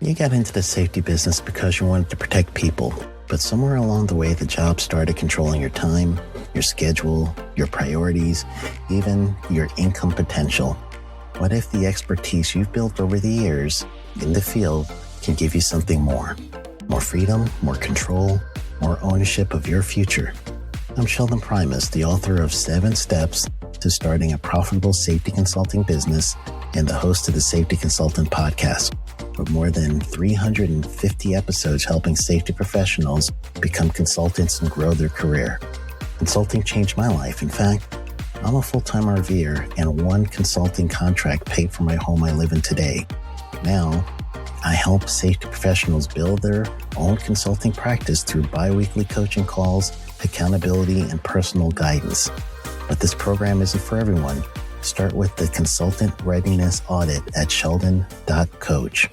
You got into the safety business because you wanted to protect people, but somewhere along the way, the job started controlling your time, your schedule, your priorities, even your income potential. What if the expertise you've built over the years in the field can give you something more? More freedom, more control, more ownership of your future. I'm Sheldon Primus, the author of 7 Steps to Starting a Profitable Safety Consulting Business and the host of the Safety Consultant Podcast, with more than 350 episodes helping safety professionals become consultants and grow their career. Consulting changed my life. In fact, I'm a full-time RVer, and one consulting contract paid for my home I live in today. Now, I help safety professionals build their own consulting practice through bi-weekly coaching calls, accountability, and personal guidance. But this program isn't for everyone. Start with the Consultant Readiness Audit at sheldon.coach.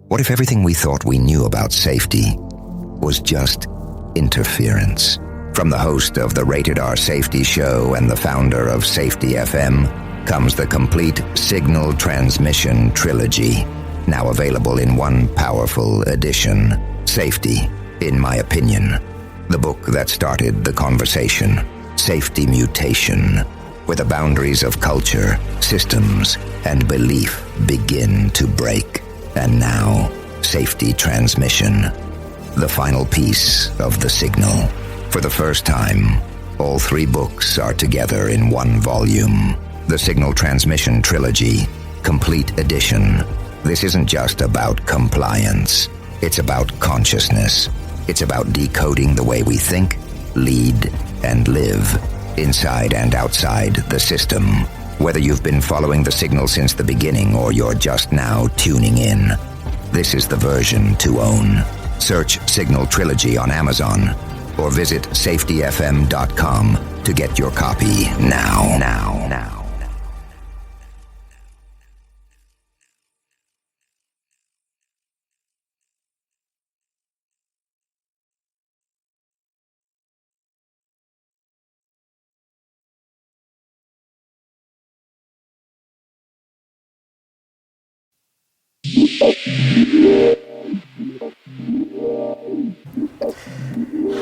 What if everything we thought we knew about safety was just interference? From the host of the Rated R Safety Show and the founder of Safety FM comes the complete Signal Transmission Trilogy, now available in one powerful edition. Safety, in my opinion, the book that started the conversation. Safety Mutation, where the boundaries of culture, systems, and belief begin to break. And now, Safety Transmission, the final piece of the signal. For the first time, all 3 books are together in one volume. The Signal Transmission Trilogy, Complete Edition. This isn't just about compliance. It's about consciousness. It's about decoding the way we think, lead, and live, inside and outside the system. Whether you've been following the signal since the beginning or you're just now tuning in, this is the version to own. Search Signal Trilogy on Amazon or visit safetyfm.com to get your copy now.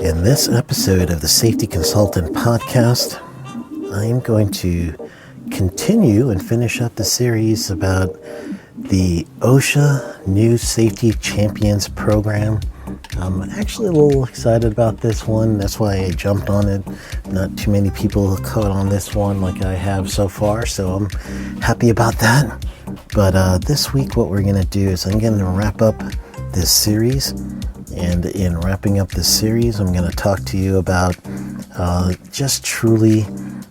In this episode of the Safety Consultant Podcast, I am going to continue and finish up the series about the OSHA New Safety Champions Program. I'm actually a little excited about this one. That's why I jumped on it. Not too many people caught on this one like I have so far, so I'm happy about that. But this week what we're going to do is I'm going to wrap up this series. And in wrapping up this series, I'm going to talk to you about just truly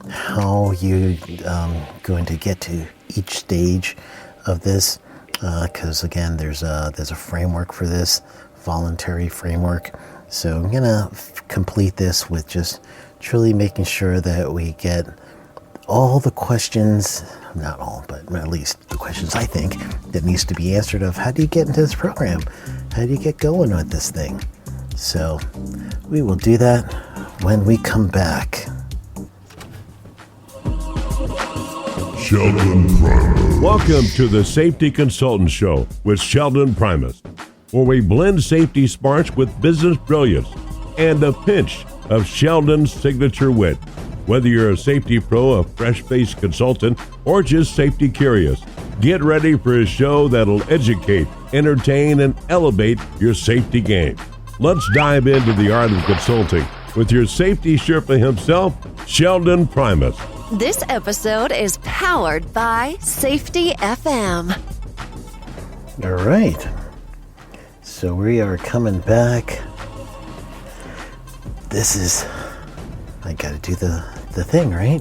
how you're going to get to each stage of this. Because again, there's a framework for this, voluntary framework. So I'm going to complete this with just truly making sure that we get all the questions, not all, but at least the questions I think that needs to be answered of how do you get into this program? How do you get going with this thing? So we will do that when we come back. Sheldon Primus. Welcome to the Safety Consultant Show with Sheldon Primus, where we blend safety smarts with business brilliance and a pinch of Sheldon's signature wit. Whether you're a safety pro, a fresh-faced consultant, or just safety curious, get ready for a show that'll educate, entertain, and elevate your safety game. Let's dive into the art of consulting with your safety Sherpa himself, Sheldon Primus. This episode is powered by Safety FM. All right. So we are coming back. This is, I got to do the thing, right?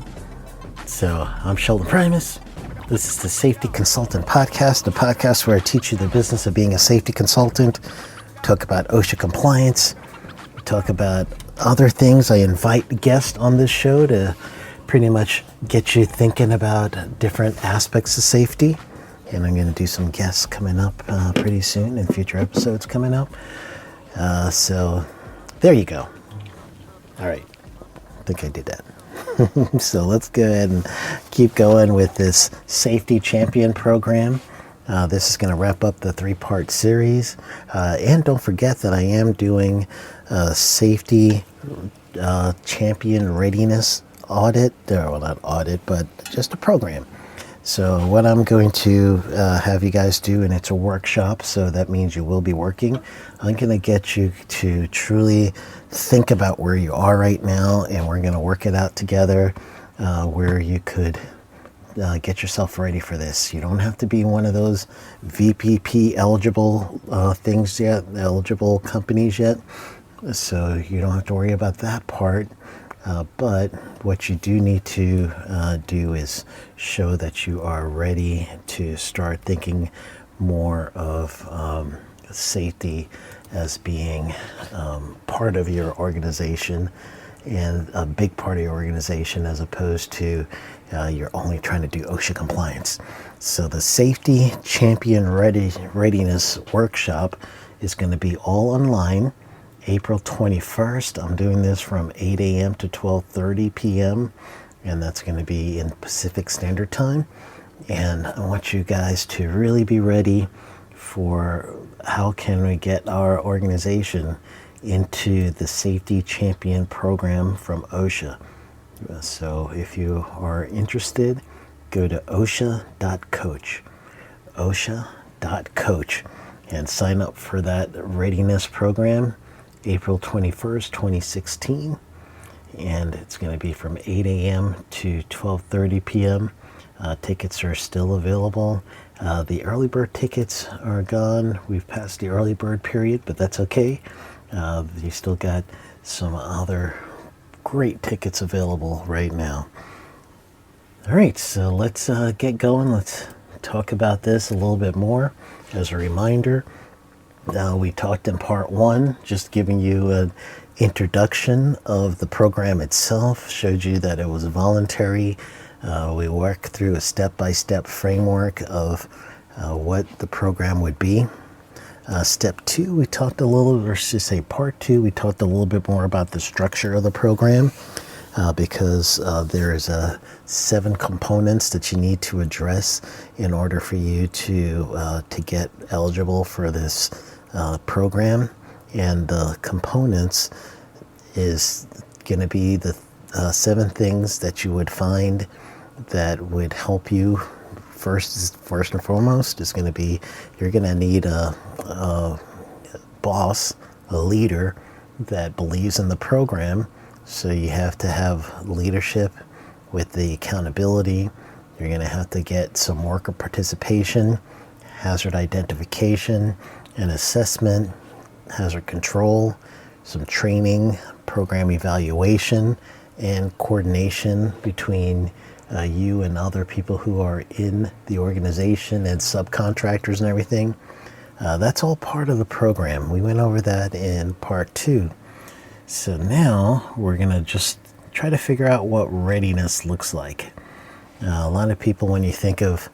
So I'm Sheldon Primus. This is the Safety Consultant Podcast, the podcast where I teach you the business of being a safety consultant, talk about OSHA compliance, talk about other things. I invite guests on this show to pretty much get you thinking about different aspects of safety. And I'm going to do some guests coming up pretty soon in future episodes coming up. So there you go. All right. I think I did that. So let's go ahead and keep going with this Safety Champion program. This is going to wrap up the 3-part series. And don't forget that I am doing a safety champion readiness audit. Well, not audit, but just a program. So what I'm going to have you guys do, and it's a workshop, so that means you will be working. I'm going to get you to truly think about where you are right now, and we're going to work it out together where you could get yourself ready for this. You don't have to be one of those VPP eligible things yet, eligible companies yet, so you don't have to worry about that part. But what you do need to do is show that you are ready to start thinking more of safety as being part of your organization and a big part of your organization, as opposed to you're only trying to do OSHA compliance. So the Safety Champion Readiness Workshop is going to be all online. April 21st. I'm doing this from 8 a.m. to 12:30 p.m. and that's going to be in Pacific Standard Time. And I want you guys to really be ready for how can we get our organization into the Safety Champion program from OSHA. So if you are interested, go to OSHA.coach, OSHA.coach, and sign up for that readiness program. April 21st, 2016, and it's going to be from 8 a.m. to 12:30 p.m. Tickets are still available. The early bird tickets are gone. We've passed the early bird period, but that's okay. You still got some other great tickets available right now. All right, so let's get going. Let's talk about this a little bit more. As a reminder, we talked in part 1, just giving you an introduction of the program itself, showed you that it was voluntary. We worked through a step-by-step framework of what the program would be. Step 2, we talked a little, or should say part 2, we talked a little bit more about the structure of the program, because there is 7 components that you need to address in order for you to get eligible for this program. And the components is going to be the 7 things that you would find that would help you. First and foremost is going to be, you're going to need a boss, a leader that believes in the program. So you have to have leadership with the accountability. You're going to have to get some worker participation, hazard identification and assessment, hazard control, some training, program evaluation, and coordination between you and other people who are in the organization and subcontractors and everything. That's all part of the program. We went over that in part 2. So now we're going to just try to figure out what readiness looks like. A lot of people, when you think of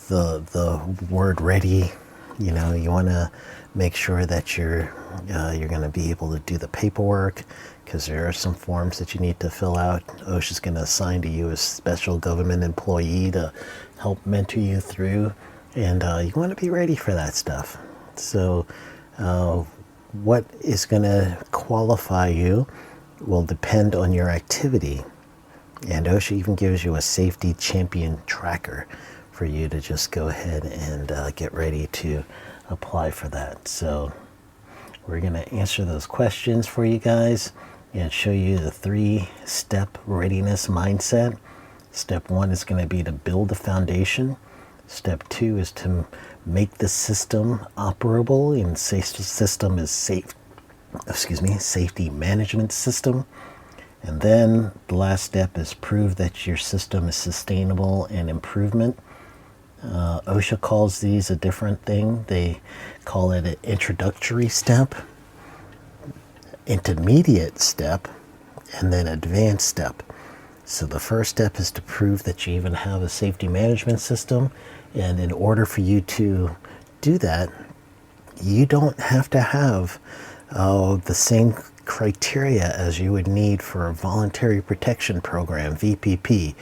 the word ready, you know, you want to make sure that you're going to be able to do the paperwork, because there are some forms that you need to fill out. OSHA's going to assign to you a special government employee to help mentor you through, and you want to be ready for that stuff. So what is going to qualify you will depend on your activity, and OSHA even gives you a safety champion tracker for you to just go ahead and get ready to apply for that. So we're going to answer those questions for you guys and show you the 3-step readiness mindset. Step 1 is going to be to build the foundation. Step 2 is to make the system operable, and system is safety management system. And then the last step is prove that your system is sustainable and improvement. OSHA calls these a different thing. They call it an introductory step, intermediate step, and then advanced step. So the first step is to prove that you even have a safety management system. And in order for you to do that, you don't have to have the same criteria as you would need for a voluntary protection program, VPP,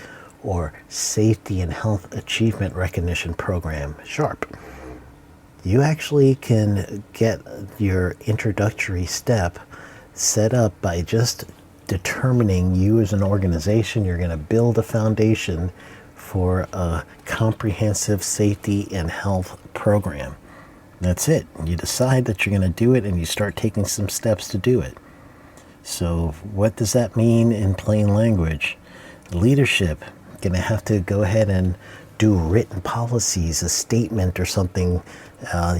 or Safety and Health Achievement Recognition Program, SHARP. You actually can get your introductory step set up by just determining you as an organization. You're going to build a foundation for a comprehensive safety and health program. That's it. You decide that you're going to do it, and you start taking some steps to do it. So what does that mean in plain language? Leadership, going to have to go ahead and do written policies, a statement or something.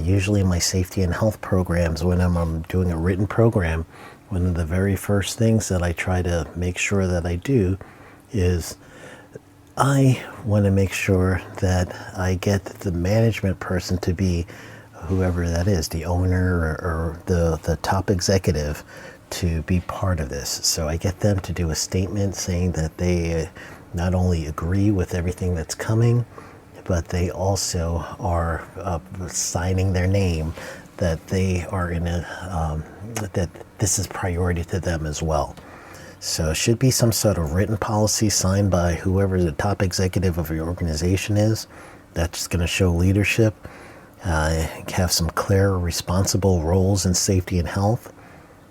Usually in my safety and health programs, when I'm doing a written program, one of the very first things that I try to make sure that I do is I want to make sure that I get the management person to be whoever that is, the owner or the top executive, to be part of this. So I get them to do a statement saying that they not only agree with everything that's coming, but they also are signing their name that they are in that this is priority to them as well. So it should be some sort of written policy signed by whoever the top executive of your organization is. That's going to show leadership. Have some clear, responsible roles in safety and health.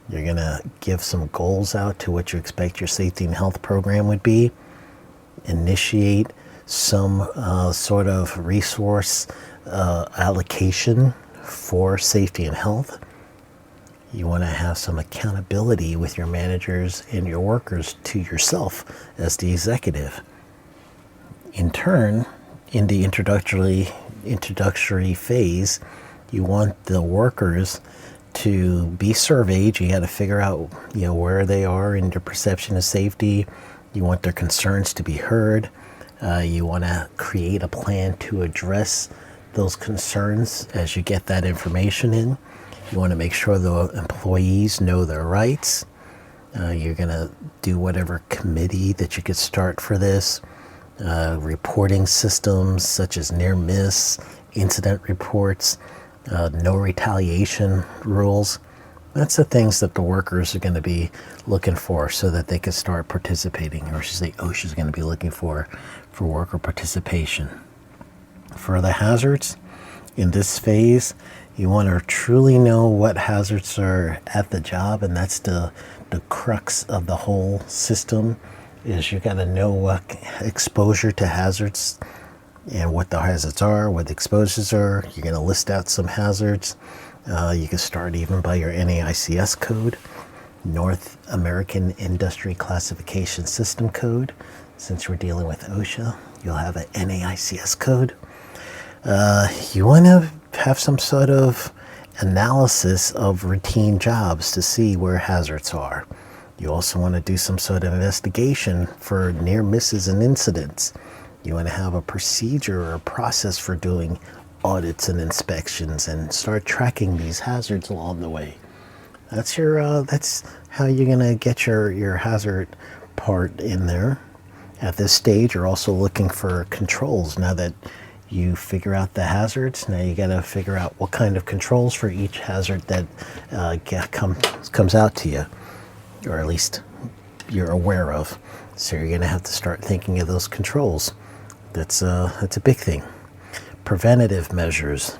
You're going to give some goals out to what you expect your safety and health program would be. Initiate some sort of resource allocation for safety and health. You want to have some accountability with your managers and your workers to yourself as the executive. In turn, in the introductory phase, you want the workers to be surveyed. You got to figure out, where they are in their perception of safety. You want their concerns to be heard. You want to create a plan to address those concerns as you get that information in. You want to make sure the employees know their rights. You're going to do whatever committee that you could start for this. Reporting systems such as near miss, incident reports, no retaliation rules. That's the things that the workers are going to be looking for so that they can start participating, or I should say OSHA is going to be looking for worker participation. For the hazards, in this phase, you want to truly know what hazards are at the job, and that's the crux of the whole system, is you got to know what exposure to hazards and what the hazards are, what the exposures are. You're going to list out some hazards. You can start even by your NAICS code, North American Industry Classification System code. Since we're dealing with OSHA, you'll have an NAICS code. You want to have some sort of analysis of routine jobs to see where hazards are. You also want to do some sort of investigation for near misses and incidents. You want to have a procedure or a process for doing audits and inspections and start tracking these hazards along the way. That's how you're going to get your hazard part in there. At this stage, you're also looking for controls. Now that you figure out the hazards, now you got to figure out what kind of controls for each hazard that comes out to you, or at least you're aware of. So you're going to have to start thinking of those controls. That's a big thing. Preventative measures,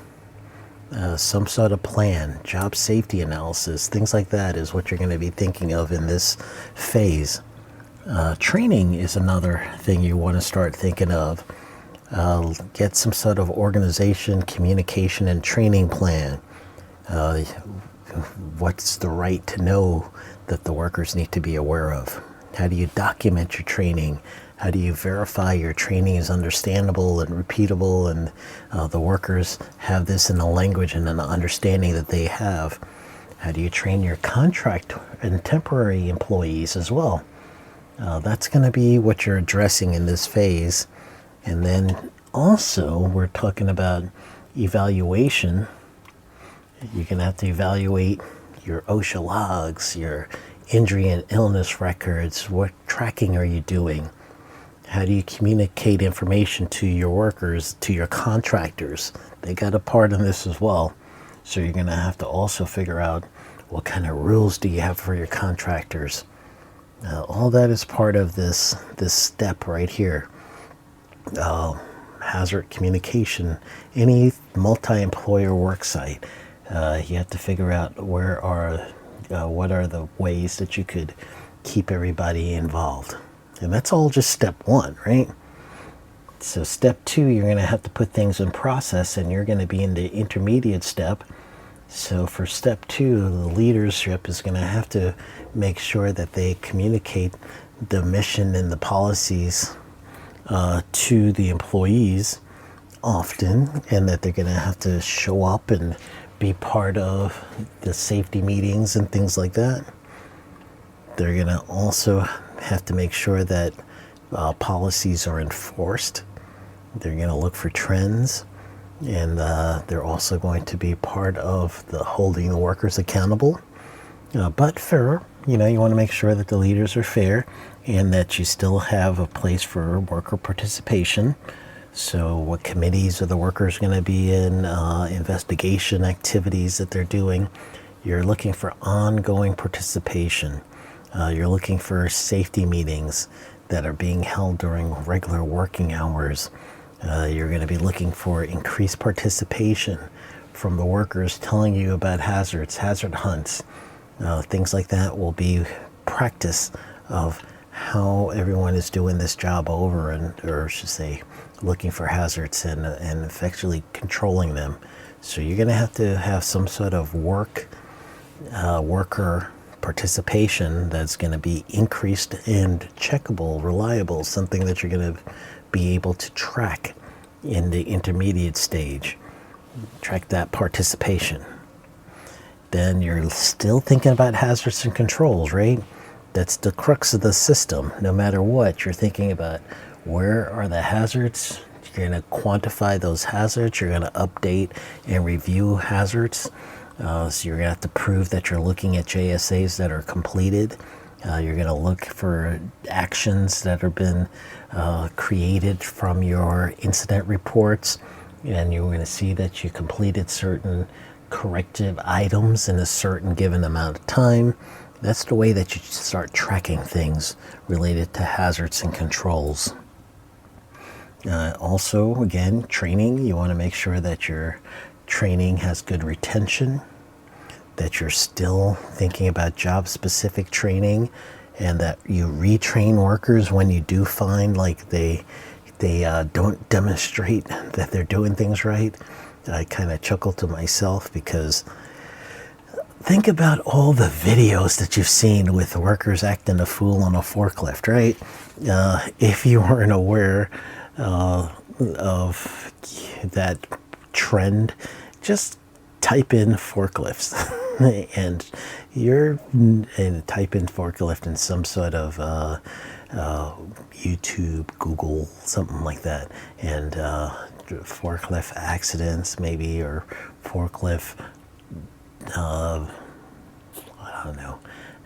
some sort of plan, job safety analysis, things like that is what you're going to be thinking of in this phase. Training is another thing you want to start thinking of. Get some sort of organization, communication, and training plan. What's the right to know that the workers need to be aware of? How do you document your training? How do you verify your training is understandable and repeatable, and the workers have this in the language and in the understanding that they have? How do you train your contract and temporary employees as well? That's going to be what you're addressing in this phase. And then also we're talking about evaluation. You're going to have to evaluate your OSHA logs, your injury and illness records. What tracking are you doing? How do you communicate information to your workers, to your contractors? They got a part in this as well. So you're going to have to also figure out what kind of rules do you have for your contractors. All that is part of this step right here. hazard communication, any multi-employer work site. You have to figure out what are the ways that you could keep everybody involved. And that's all just step one, right? So step two, you're going to have to put things in process, and you're going to be in the intermediate step. So for step two, the leadership is going to have to make sure that they communicate the mission and the policies to the employees often, and that they're going to have to show up and be part of the safety meetings and things like that. They're going to also have to make sure that policies are enforced. They're going to look for trends, and they're also going to be part of the holding the workers accountable, but fair. You want to make sure that the leaders are fair and that you still have a place for worker participation. So what committees are the workers going to be in, investigation activities that they're doing. You're looking for ongoing participation. You're looking for safety meetings that are being held during regular working hours. You're going to be looking for increased participation from the workers telling you about hazards, hazard hunts. Things like that will be practice of how everyone is doing this job over, or I should say, looking for hazards and effectively controlling them. So you're going to have some sort of worker participation that's going to be increased and checkable, reliable, something that you're going to be able to track in the intermediate stage. Track that participation. Then you're still thinking about hazards and controls, right? That's the crux of the system. No matter what, you're thinking about where are the hazards. You're going to quantify those hazards. You're going to update and review hazards. So you're going to have to prove that you're looking at JSAs that are completed. You're going to look for actions that have been created from your incident reports. And you're going to see that you completed certain corrective items in a certain given amount of time. That's the way that you start tracking things related to hazards and controls. Also, again, training. You want to make sure that your training has good retention, that you're still thinking about job-specific training, and that you retrain workers when you do find like they don't demonstrate that they're doing things right. I kind of chuckle to myself because think about all the videos that you've seen with workers acting a fool on a forklift, right? If you weren't aware of that trend, just type in forklifts and type in forklift in some sort of YouTube, Google, something like that, and forklift accidents maybe, or forklift I don't know,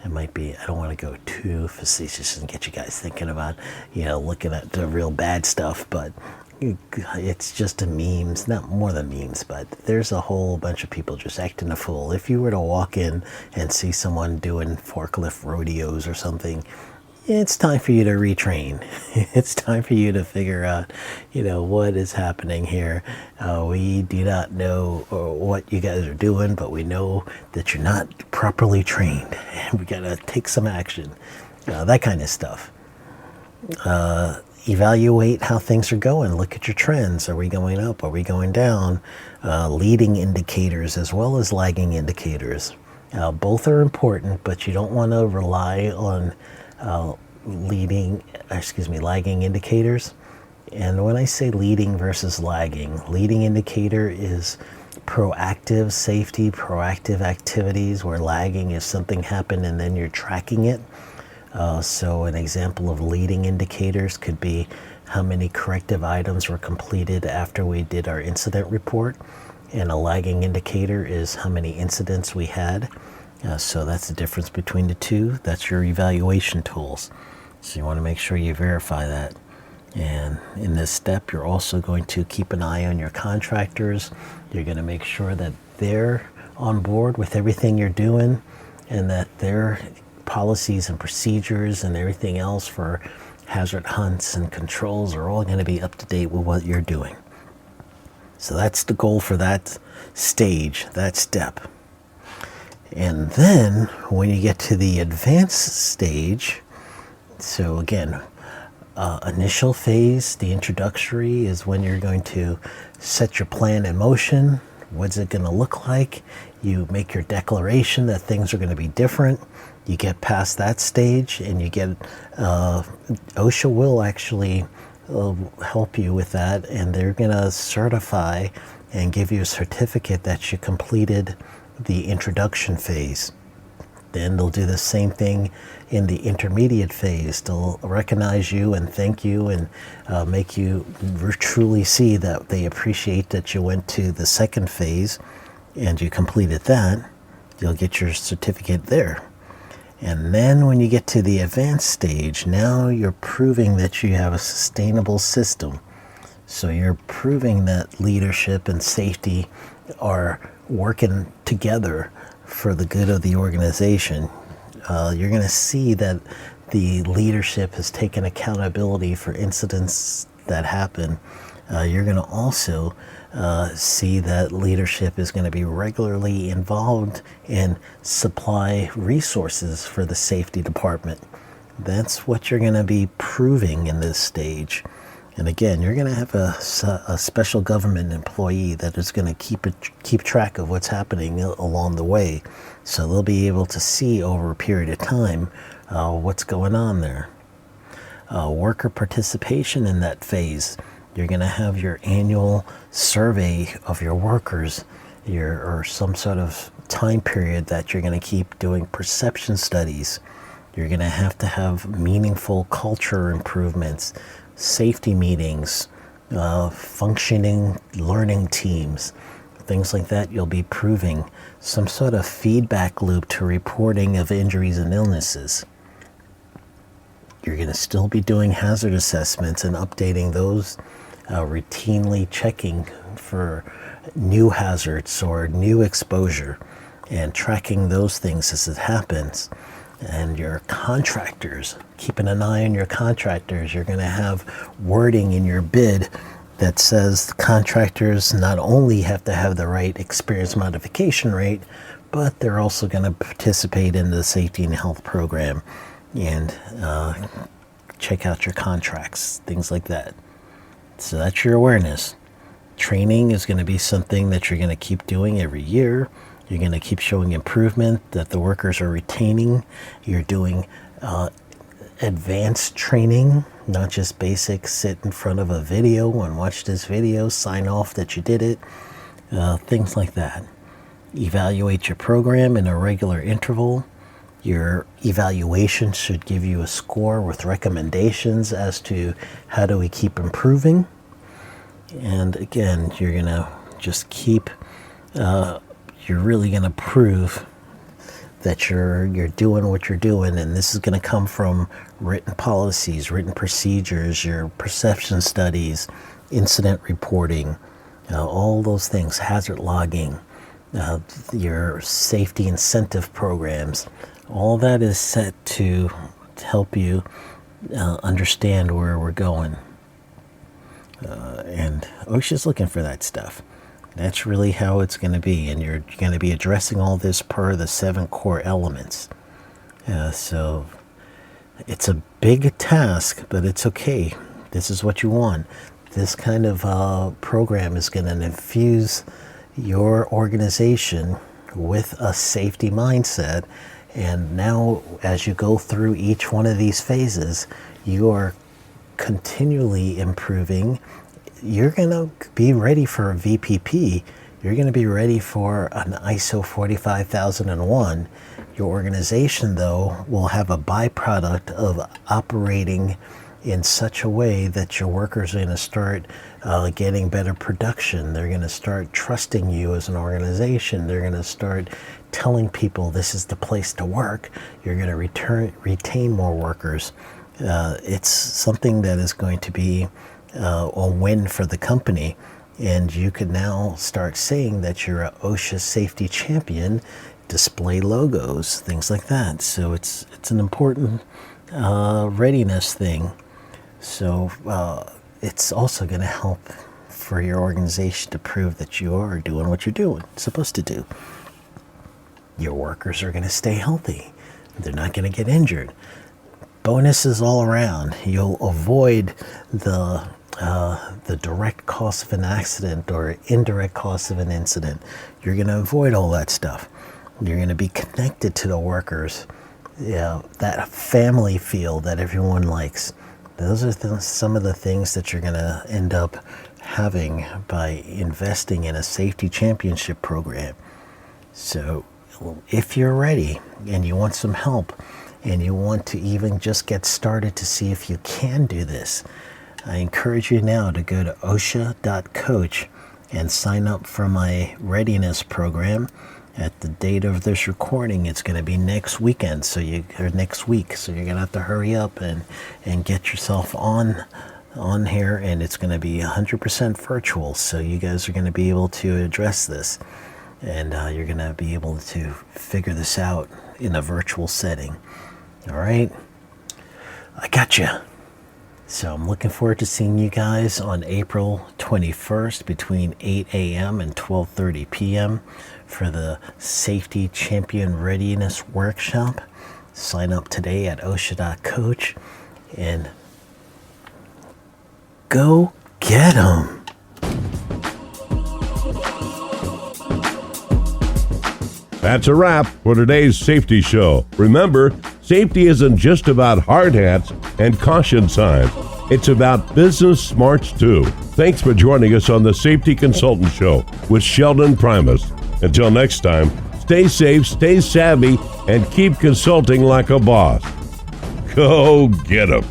it might be, I don't want to go too facetious and get you guys thinking about looking at the real bad stuff, but it's just a memes, not more than memes, but there's a whole bunch of people just acting a fool. If you were to walk in and see someone doing forklift rodeos or something, it's time for you to retrain. It's time for you to figure out, what is happening here. We do not know what you guys are doing, but we know that you're not properly trained. We got to take some action. That kind of stuff. Evaluate how things are going. Look at your trends. Are we going up? Are we going down? Leading indicators as well as lagging indicators. Both are important, but you don't want to rely on lagging indicators. And when I say leading versus lagging, leading indicator is proactive safety, proactive activities, where lagging is something happened and then you're tracking it. So an example of leading indicators could be how many corrective items were completed after we did our incident report. And a lagging indicator is how many incidents we had. So that's the difference between the two. That's your evaluation tools. So you want to make sure you verify that. And in this step, you're also going to keep an eye on your contractors. You're going to make sure that they're on board with everything you're doing, and that their policies and procedures and everything else for hazard hunts and controls are all going to be up to date with what you're doing. So that's the goal for that stage, that step. And then when you get to the advanced stage, so again, initial phase, the introductory, is when you're going to set your plan in motion. What's it going to look like? You make your declaration that things are going to be different. You get past that stage and you get, OSHA will actually help you with that, and they're going to certify and give you a certificate that you completed the introduction phase. Then they'll do the same thing in the intermediate phase. They'll recognize you and thank you and make you truly see that they appreciate that you went to the second phase and you completed that. You'll get your certificate there. And then when you get to the advanced stage, now you're proving that you have a sustainable system. So you're proving that leadership and safety are working together for the good of the organization. You're going to see that the leadership has taken accountability for incidents that happen. You're going to also see that leadership is going to be regularly involved in supply resources for the safety department. That's what you're going to be proving in this stage. And again, you're going to have a special government employee that is going to keep track of what's happening along the way. So they'll be able to see over a period of time what's going on there. Worker participation in that phase. You're going to have your annual survey of your workers, or some sort of time period that you're going to keep doing perception studies. You're going to have meaningful culture improvements, safety meetings, functioning learning teams, things like that. You'll be proving some sort of feedback loop to reporting of injuries and illnesses. You're going to still be doing hazard assessments and updating those, routinely checking for new hazards or new exposure and tracking those things as it happens. And your contractors, keeping an eye on your contractors. You're going to have wording in your bid that says the contractors not only have to have the right experience modification rate, but they're also going to participate in the safety and health program and check out your contracts, things like that. So that's your awareness. Training is going to be something that you're going to keep doing every year. You're going to keep showing improvement that the workers are retaining. You're doing advanced training, not just basic sit in front of a video and watch this video, sign off that you did it, things like that. Evaluate your program in a regular interval. Your evaluation should give you a score with recommendations as to how do we keep improving. And again, you're going to just keep, you're really going to prove that you're doing what you're doing, and this is going to come from written policies, written procedures, your perception studies, incident reporting, all those things, hazard logging, your safety incentive programs. All that is set to help you understand where we're going. And OSHA's looking for that stuff. That's really how it's going to be. And you're going to be addressing all this per the 7 core elements. So it's a big task, but it's okay. This is what you want. This kind of program is going to infuse your organization with a safety mindset. And now, as you go through each one of these phases, you are continually improving. You're going to be ready for a VPP. You're going to be ready for an ISO 45001. Your organization, though, will have a byproduct of operating in such a way that your workers are going to start getting better production. They're going to start trusting you as an organization. They're going to start telling people this is the place to work. You're going to retain more workers. It's something that is going to be a win for the company. And you can now start saying that you're an OSHA safety champion, display logos, things like that. So it's an important readiness thing. So it's also going to help for your organization to prove that you are doing what you're supposed to do. Your workers are going to stay healthy. They're not going to get injured. Bonuses all around. You'll avoid the direct cost of an accident or indirect cost of an incident. You're going to avoid all that stuff. You're going to be connected to the workers. That family feel that everyone likes. Those are some of the things that you're going to end up having by investing in a safety championship program. So if you're ready and you want some help and you want to even just get started to see if you can do this, I encourage you now to go to OSHA.coach and sign up for my readiness program. At the date of this recording, it's going to be next week, so you're going to have to hurry up and get yourself on here, and it's going to be 100% virtual, so you guys are going to be able to address this, and you're going to be able to figure this out in a virtual setting. All right, I got you. So I'm looking forward to seeing you guys on April 21st between 8 a.m. and 12:30 p.m. for the Safety Champion Readiness Workshop. Sign up today at OSHA.coach and go get 'em. That's a wrap for today's safety show. Remember, safety isn't just about hard hats and caution signs. It's about business smarts too. Thanks for joining us on the Safety Consultant Show with Sheldon Primus. Until next time, stay safe, stay savvy, and keep consulting like a boss. Go get 'em.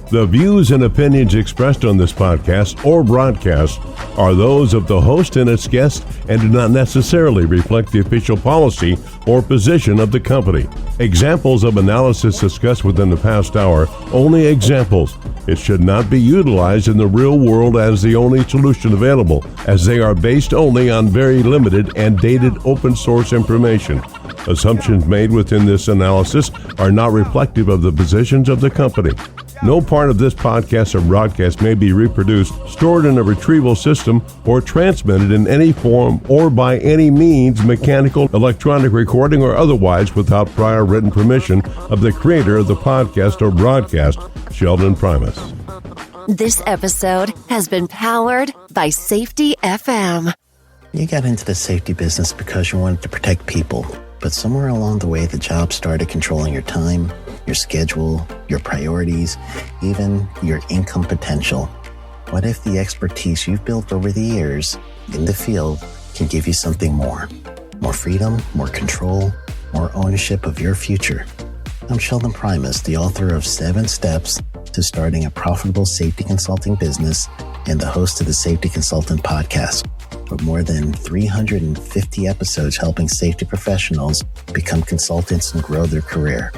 The views and opinions expressed on this podcast or broadcast are those of the host and its guests and do not necessarily reflect the official policy or position of the company. Examples of analysis discussed within the past hour, only examples. It should not be utilized in the real world as the only solution available, as they are based only on very limited and dated open source information. Assumptions made within this analysis are not reflective of the positions of the company. No part of this podcast or broadcast may be reproduced, stored in a retrieval system, or transmitted in any form or by any means, mechanical, electronic recording, or otherwise, without prior written permission of the creator of the podcast or broadcast, Sheldon Primus. This episode has been powered by Safety FM. You got into the safety business because you wanted to protect people, but somewhere along the way, the job started controlling your time, your schedule, your priorities, even your income potential. What if the expertise you've built over the years in the field can give you something more? More freedom, more control, more ownership of your future. I'm Sheldon Primus, the author of 7 Steps to Starting a Profitable Safety Consulting Business and the host of the Safety Consultant Podcast, with more than 350 episodes helping safety professionals become consultants and grow their career.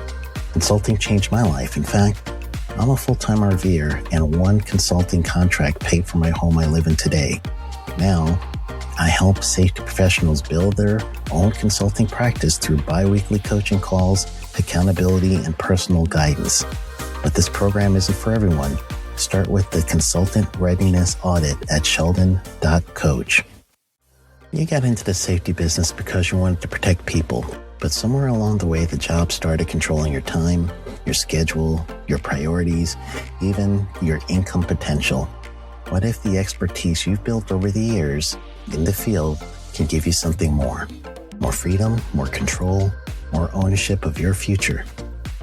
Consulting changed my life. In fact, I'm a full-time RVer, and one consulting contract paid for my home I live in today. Now, I help safety professionals build their own consulting practice through bi-weekly coaching calls, accountability, and personal guidance. But this program isn't for everyone. Start with the Consultant Readiness Audit at Sheldon.coach. You got into the safety business because you wanted to protect people, but somewhere along the way, the job started controlling your time, your schedule, your priorities, even your income potential. What if the expertise you've built over the years in the field can give you something more? More freedom, more control, more ownership of your future.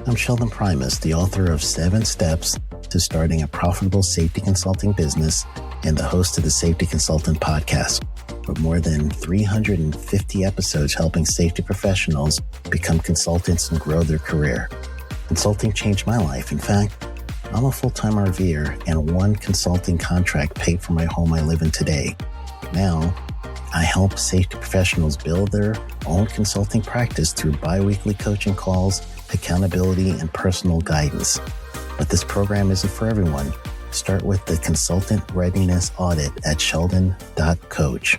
I'm Sheldon Primus, the author of 7 Steps to Starting a Profitable Safety Consulting Business and the host of the Safety Consultant Podcast, with more than 350 episodes helping safety professionals become consultants and grow their career. Consulting changed my life. In fact, I'm a full-time RVer, and one consulting contract paid for my home I live in today. Now, I help safety professionals build their own consulting practice through bi-weekly coaching calls, accountability, and personal guidance. But this program isn't for everyone. Start with the Consultant Readiness Audit at Sheldon.coach.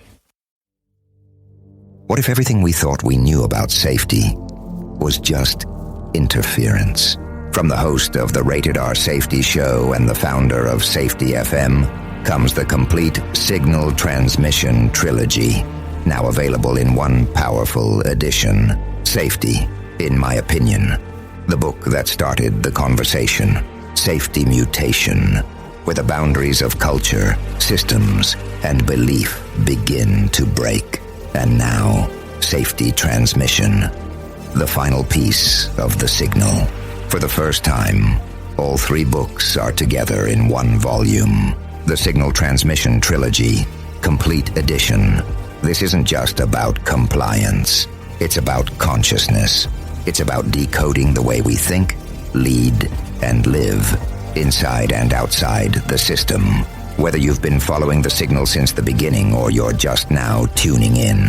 What if everything we thought we knew about safety was just interference? From the host of the Rated R Safety Show and the founder of Safety FM comes the complete Signal Transmission Trilogy, now available in one powerful edition. Safety, in my opinion, the book that started the conversation. Safety Mutation, where the boundaries of culture, systems, and belief begin to break. And now, Safety Transmission, the final piece of the signal. For the first time, all three books are together in one volume. The Signal Transmission Trilogy, Complete Edition. This isn't just about compliance. It's about consciousness. It's about decoding the way we think, lead, and live, inside and outside the system. Whether you've been following the signal since the beginning or you're just now tuning in,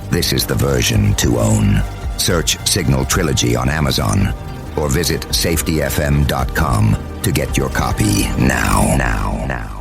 this is the version to own. Search Signal Trilogy on Amazon or visit safetyfm.com to get your copy now.